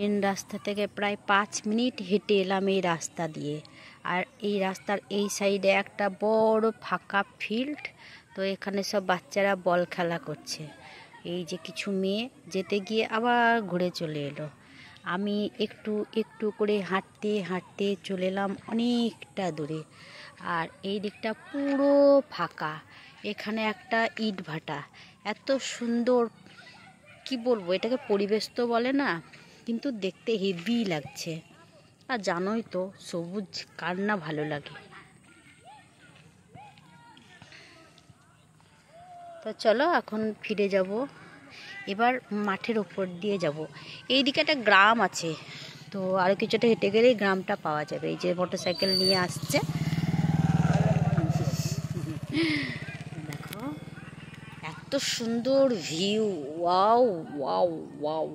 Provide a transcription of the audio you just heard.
Main রাস্তা থেকে প্রায় 5 মিনিট হেঁটে এলাম এই রাস্তা দিয়ে। আর এই রাস্তার এই সাইডে একটা বড় ফাঁকা ফিল্ড, তো এখানে সব বাচ্চারা বল খেলা করছে। এই যে কিছু মেয়ে যেতে গিয়ে আবার ঘুরে চলে এলো। আমি একটু একটু করে হাঁটতে হাঁটতে চলে এলাম অনেকটা দূরে। আর এই দিকটা পুরো ফাঁকা। এখানে একটা ইট ভাটা, এত সুন্দর, কি বলবো, এটাকে পরিবেশ তো বলে না, কিন্তু দেখতে হেভি লাগছে। আর জানোই তো সবুজ কার না ভালো লাগে। তো চলো এখন ফিরে যাব। এবার মাঠের ওপর দিয়ে যাব। এইদিকে একটা গ্রাম আছে, তো আরও কিছুটা হেঁটে গেলেই গ্রামটা পাওয়া যাবে। এই যে মোটরসাইকেল নিয়ে আসছে, দেখো এত সুন্দর ভিউ। Wow wow wow